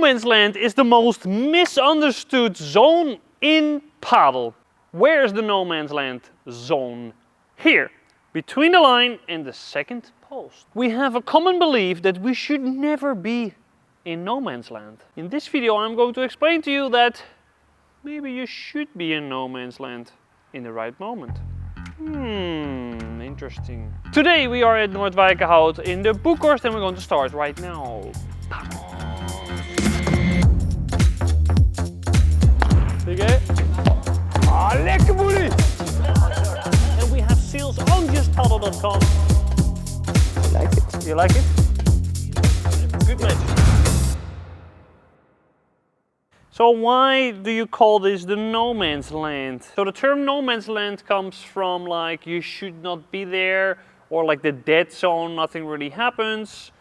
No man's land is the most misunderstood zone in padel. Where is the no man's land zone? Here, between the line and the second post. We have a common belief that we should never be in no man's land. In this video I'm going to explain to you that maybe you should be in no man's land in the right moment. Interesting. Today we are at Noordwijkerhout in the Boekhorst and we're going to start right now. Oké. Ah, lekker boelie! And we have sales on justpadel.com. I like it. You like it? Good match. So why do you call this the no man's land? So the term no man's land comes from like you should not be there, or like the dead zone, nothing really happens.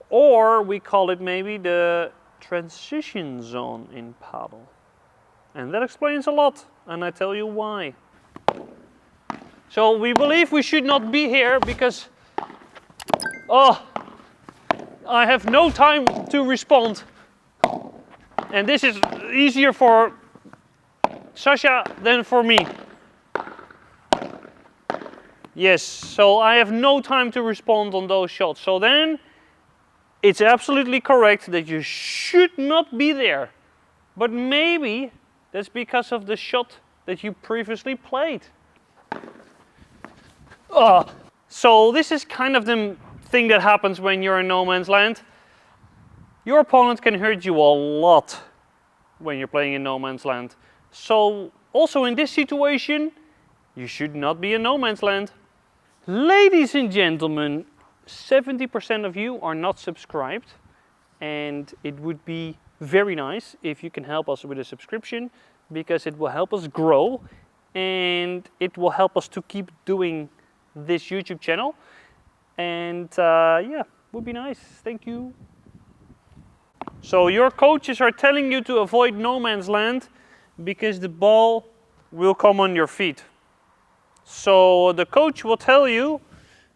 Or we call it maybe the transition zone in padel. And that explains a lot, and I tell you why. So we believe we should not be here because I have no time to respond. And this is easier for Sasha than for me. Yes, so I have no time to respond on those shots. So then it's absolutely correct that you should not be there. But maybe that's because of the shot that you previously played. So this is kind of the thing that happens when you're in no man's land. Your opponent can hurt you a lot when you're playing in no man's land. So also in this situation, you should not be in no man's land. Ladies and gentlemen, 70% of you are not subscribed, and it would be very nice if you can help us with a subscription, because it will help us grow and it will help us to keep doing this YouTube channel. And yeah, would be nice. Thank you. So your coaches are telling you to avoid no man's land because the ball will come on your feet. So the coach will tell you,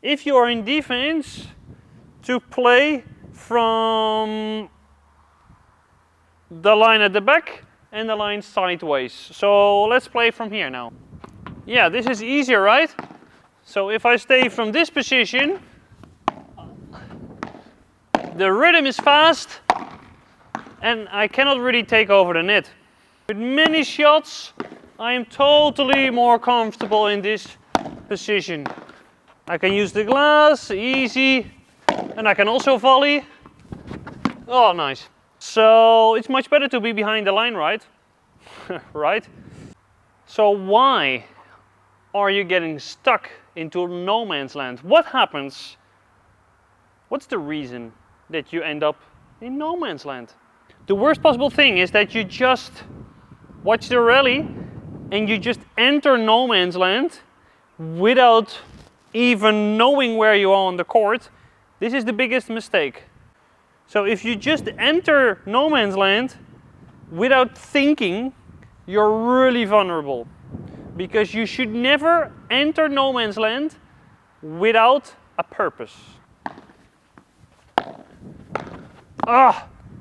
if you are in defense, to play from the line at the back and the line sideways. So let's play from here now. Yeah, this is easier, right? So if I stay from this position, the rhythm is fast and I cannot really take over the net. With many shots, I am totally more comfortable in this position. I can use the glass, easy, and I can also volley. Oh, nice. So it's much better to be behind the line, right? Right? So why are you getting stuck into no man's land? What happens? What's the reason that you end up in no man's land? The worst possible thing is that you just watch the rally and you just enter no man's land without even knowing where you are on the court. This is the biggest mistake. So if you just enter no man's land without thinking, you're really vulnerable. Because you should never enter no man's land without a purpose.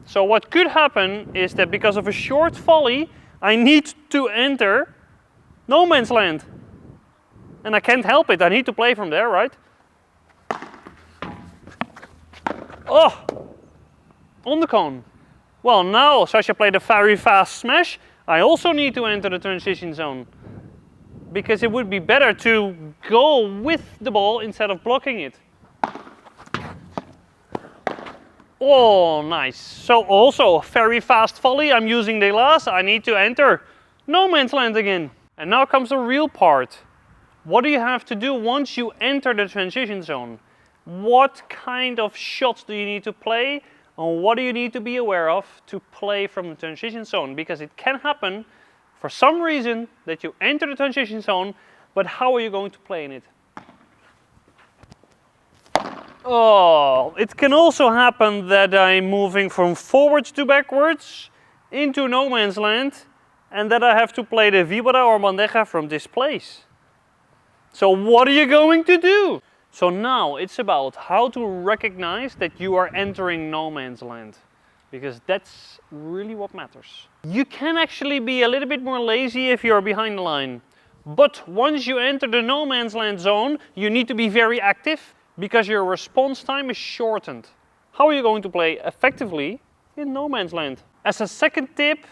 So what could happen is that because of a short volley, I need to enter no man's land. And I can't help it, I need to play from there, right? On the cone. Well, now Sasha played a very fast smash. I also need to enter the transition zone. Because it would be better to go with the ball instead of blocking it. Oh, nice. So also very fast volley. I'm using the glass. I need to enter no man's land again. And now comes the real part. What do you have to do once you enter the transition zone? What kind of shots do you need to play? And what do you need to be aware of to play from the transition zone? Because it can happen for some reason that you enter the transition zone, but how are you going to play in it? It can also happen that I'm moving from forwards to backwards into no man's land, and that I have to play the vibora or bandeja from this place. So what are you going to do? So now it's about how to recognize that you are entering no man's land. because that's really what matters. You can actually be a little bit more lazy if you're behind the line. But once you enter the no man's land zone, you need to be very active because your response time is shortened. How are you going to play effectively in no man's land? As a second tip,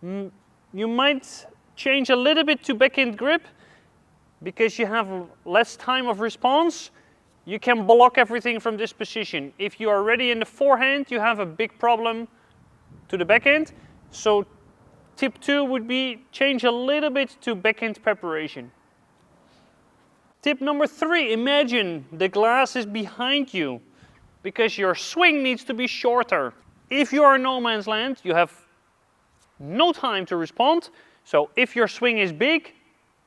you might change a little bit to backhand grip because you have less time of response. You can block everything from this position. If you are ready in the forehand, you have a big problem to the backhand. So tip 2 would be change a little bit to backhand preparation. Tip number 3, imagine the glass is behind you because your swing needs to be shorter. If you are in no man's land, you have no time to respond. So if your swing is big,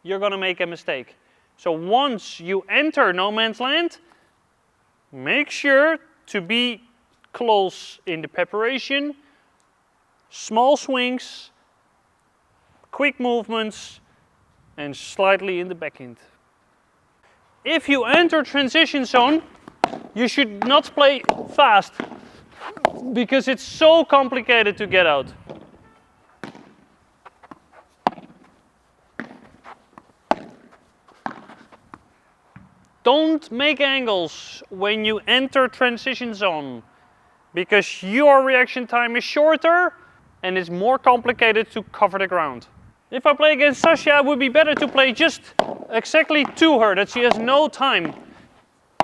you're going to make a mistake. So once you enter no man's land, make sure to be close in the preparation, small swings, quick movements, and slightly in the backhand. If you enter transition zone, you should not play fast because it's so complicated to get out. Don't make angles when you enter transition zone because your reaction time is shorter and it's more complicated to cover the ground. If I play against Sasha, it would be better to play just exactly to her, that she has no time.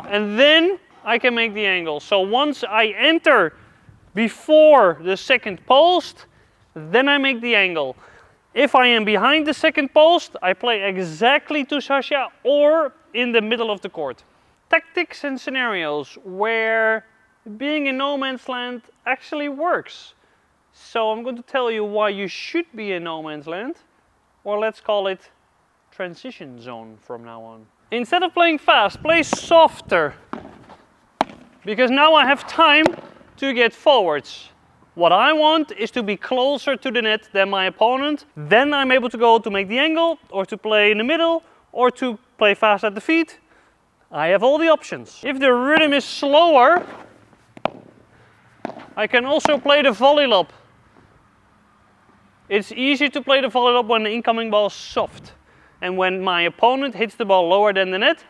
And then I can make the angle. So once I enter before the second post, then I make the angle. If I am behind the second post, I play exactly to Sasha or in the middle of the court. Tactics and scenarios where being in no man's land actually works. So I'm going to tell you why you should be in no man's land, or let's call it transition zone from now on. Instead of playing fast, play softer, because now I have time to get forwards. What I want is to be closer to the net than my opponent. Then I'm able to go to make the angle, or to play in the middle, or to play fast at the feet. I have all the options. If the rhythm is slower, I can also play the volley lob. It's easy to play the volley lob when the incoming ball is soft. And when my opponent hits the ball lower than the net,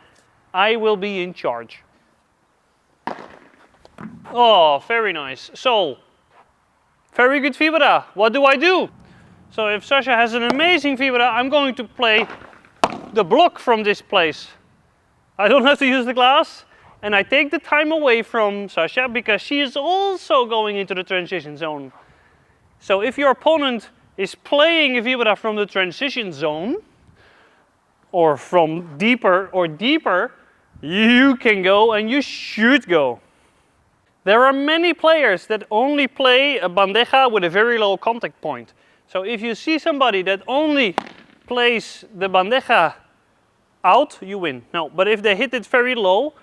I will be in charge. Oh, very nice. So, very good vibora. What do I do? So if Sasha has an amazing vibora, I'm going to play the block from this place. I don't have to use the glass, and I take the time away from Sasha because she is also going into the transition zone. So if your opponent is playing a vibora from the transition zone, or from deeper, you can go and you should go. There are many players that only play a bandeja with a very low contact point. So if you see somebody that only plays the bandeja out, you win. No, but if they hit it very low,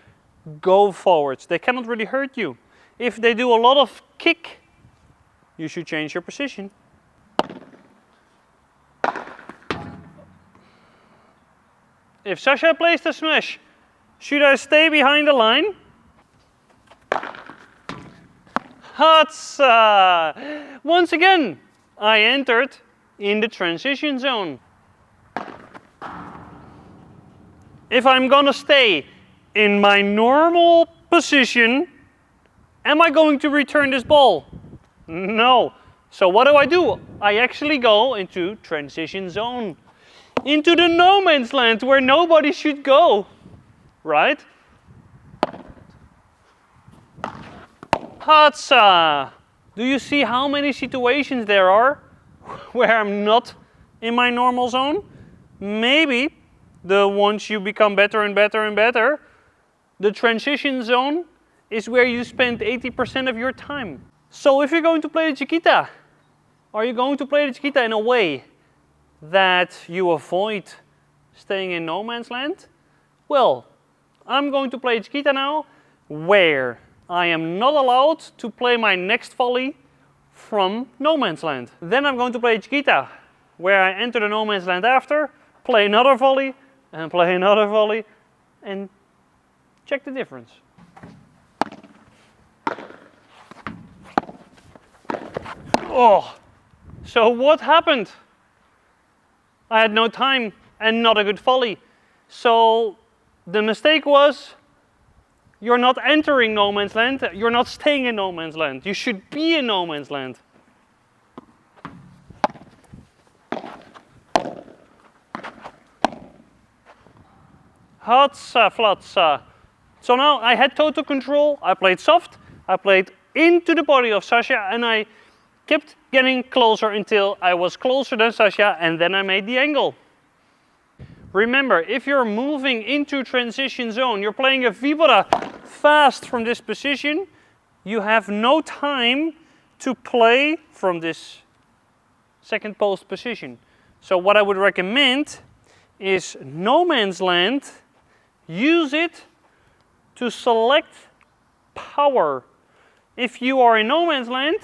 go forwards. They cannot really hurt you. If they do a lot of kick, you should change your position. If Sasha plays the smash, should I stay behind the line? Hatsa! Once again, I entered in the transition zone. If I'm gonna stay in my normal position, am I going to return this ball? No. So what do? I actually go into transition zone. Into the no man's land where nobody should go. Right? Hatsa! Do you see how many situations there are where I'm not in my normal zone? Maybe once you become better and better and better, the transition zone is where you spend 80% of your time. So if you're going to play the chiquita, are you going to play the chiquita in a way that you avoid staying in no man's land? Well, I'm going to play chiquita now where I am not allowed to play my next volley from no man's land. Then I'm going to play chiquita where I enter the no man's land after, play another volley, and play another volley, and check the difference. Oh, so what happened? I had no time and not a good volley. So the mistake was, you're not entering no man's land, you're not staying in no man's land. You should be in no man's land. Hatsa flatsa. So now I had total control, I played soft, I played into the body of Sasha, and I kept getting closer until I was closer than Sasha, and then I made the angle. Remember, if you're moving into transition zone, you're playing a vibora fast from this position, you have no time to play from this second post position. So what I would recommend is no man's land, use it to select power. If you are in no man's land,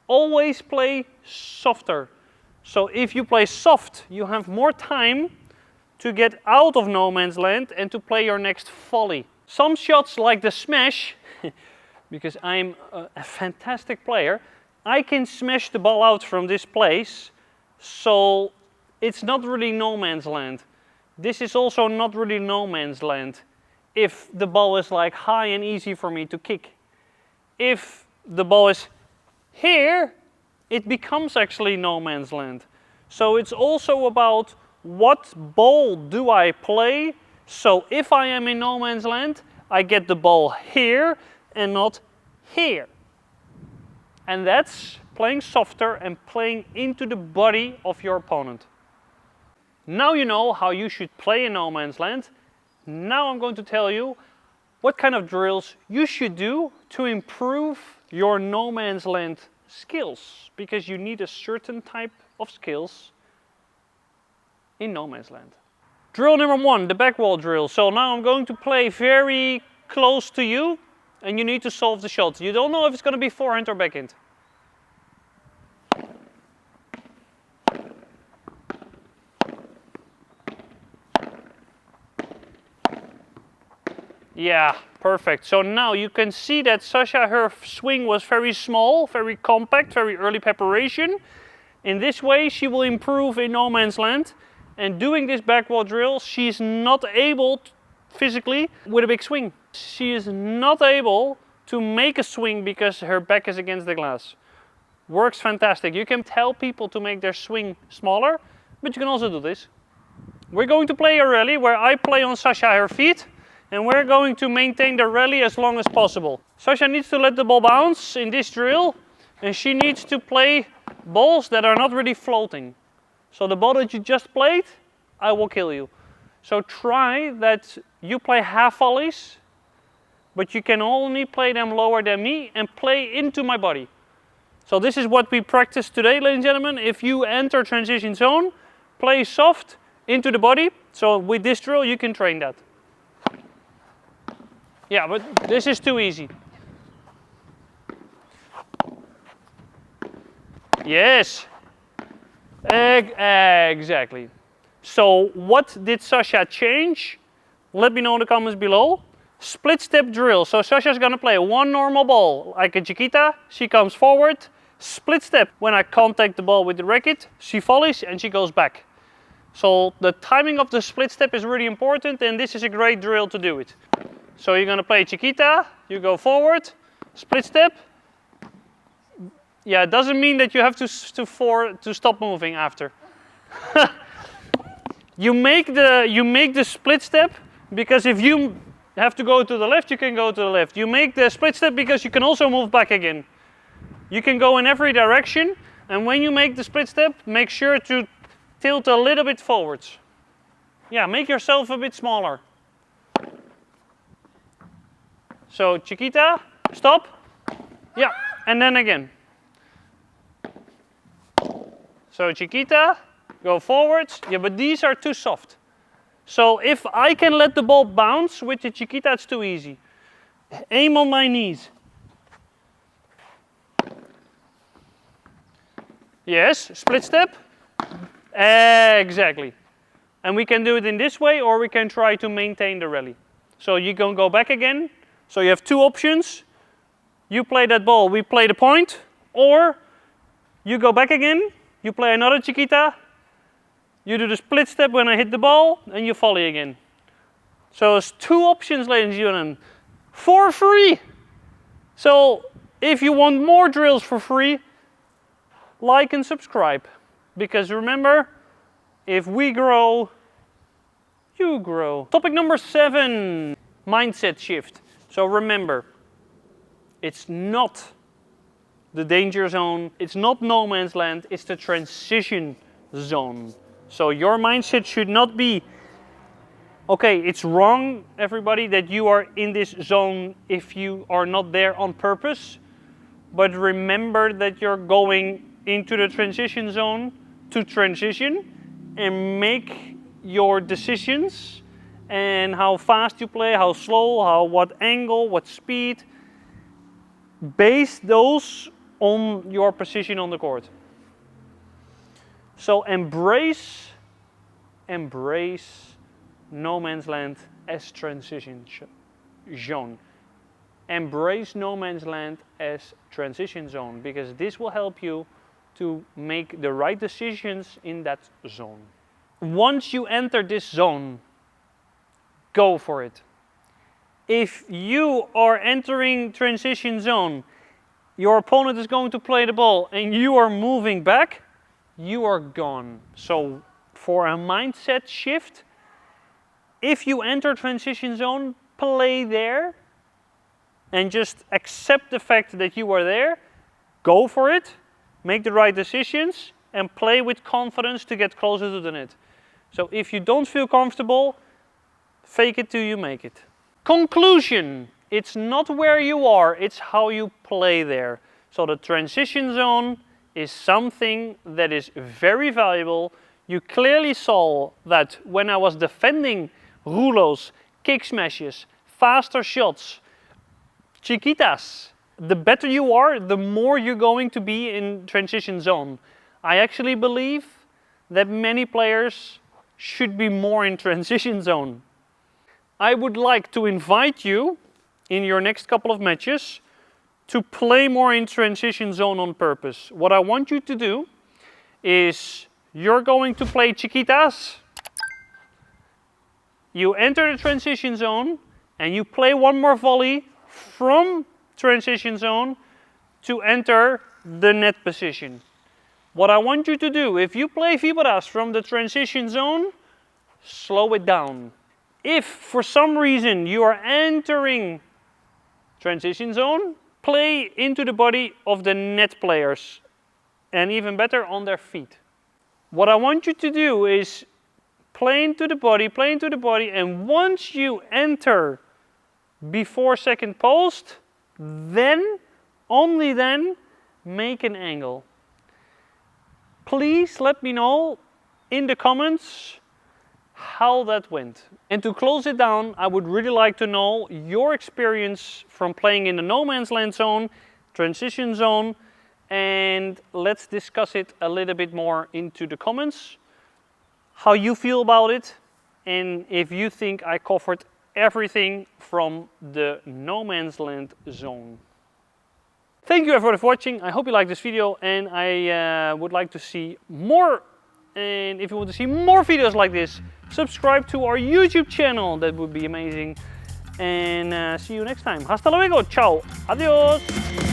always play softer. So if you play soft, you have more time to get out of no man's land and to play your next volley. Some shots like the smash, because I'm a fantastic player, I can smash the ball out from this place, so it's not really no man's land. This is also not really no man's land if the ball is like high and easy for me to kick. If the ball is here, it becomes actually no man's land. So it's also about what ball do I play, so if I am in no man's land, I get the ball here and not here. And that's playing softer and playing into the body of your opponent. Now you know how you should play in no man's land. Now I'm going to tell you what kind of drills you should do to improve your no man's land skills, because you need a certain type of skills in no man's land. Drill number 1, the back wall drill. So now I'm going to play very close to you and you need to solve the shot. You don't know if it's going to be forehand or backhand. Yeah, perfect. So now you can see that Sasha, her swing was very small, very compact, very early preparation. In this way she will improve in no man's land. And doing this back wall drill, she's not able physically with a big swing. She is not able to make a swing because her back is against the glass. Works fantastic. You can tell people to make their swing smaller, but you can also do this. We're going to play a rally where I play on Sasha her feet, and we're going to maintain the rally as long as possible. Sasha needs to let the ball bounce in this drill, and she needs to play balls that are not really floating. So the ball that you just played, I will kill you. So try that you play half volleys, but you can only play them lower than me and play into my body. So this is what we practice today, ladies and gentlemen. If you enter transition zone, play soft into the body. So with this drill, you can train that. Yeah, but this is too easy. Yes. Exactly. So what did Sasha change? Let me know in the comments below. Split step drill. So Sasha's gonna play one normal ball, like a Chiquita. She comes forward. Split step. When I contact the ball with the racket, she volleys and she goes back. So the timing of the split step is really important, and this is a great drill to do it. So you're gonna play Chiquita, you go forward, split step. Yeah, it doesn't mean that you have to stop moving after. You make the split step because if you have to go to the left, you can go to the left. You make the split step because you can also move back again. You can go in every direction, and when you make the split step, make sure to tilt a little bit forwards. Yeah, make yourself a bit smaller. So Chiquita, stop. Yeah, and then again. So Chiquita, go forwards. Yeah, but these are too soft. So if I can let the ball bounce with the Chiquita, it's too easy. Aim on my knees. Yes, split step. Exactly. And we can do it in this way, or we can try to maintain the rally. So you can go back again. So you have two options. You play that ball, we play the point, or You go back again, you play another chiquita, you do the split step when I hit the ball, and you volley again. So it's 2 options, ladies and gentlemen, for free. So if you want more drills for free, like and subscribe. Because remember, if we grow, you grow. Topic number 7, mindset shift. So remember, it's not the danger zone, it's not no man's land, it's the transition zone. So your mindset should not be, okay, it's wrong, everybody, that you are in this zone if you are not there on purpose. But remember that you're going into the transition zone to transition and make your decisions and how fast you play, how slow, what angle, what speed. Base those on your position on the court. So embrace no man's land as transition zone. Embrace no man's land as transition zone, because this will help you to make the right decisions in that zone. Once you enter this zone, go for it. If you are entering transition zone, your opponent is going to play the ball and you are moving back, you are gone. So for a mindset shift, if you enter transition zone, play there and just accept the fact that you are there, go for it, make the right decisions and play with confidence to get closer to the net. So if you don't feel comfortable, fake it till you make it. Conclusion, it's not where you are, it's how you play there. So the transition zone is something that is very valuable. You clearly saw that when I was defending rulos, kick smashes, faster shots, chiquitas, the better you are, the more you're going to be in transition zone. I actually believe that many players should be more in transition zone. I would like to invite you in your next couple of matches to play more in transition zone on purpose. What I want you to do is you're going to play chiquitas. You enter the transition zone and you play one more volley from transition zone to enter the net position. What I want you to do, if you play viboras from the transition zone, slow it down. If for some reason you are entering transition zone, play into the body of the net players, and even better, on their feet. What I want you to do is play into the body, and once you enter before second post, then, only then, make an angle. Please let me know in the comments how that went. And to close it down, I would really like to know your experience from playing in the no man's land zone, transition zone, and let's discuss it a little bit more into the comments. How you feel about it, and if you think I covered everything from the no man's land zone. Thank you everybody for watching. I hope you liked this video, and I would like to see more. And if you want to see more videos like this, subscribe to our YouTube channel. That would be amazing. And see you next time. Hasta luego. Ciao. Adios.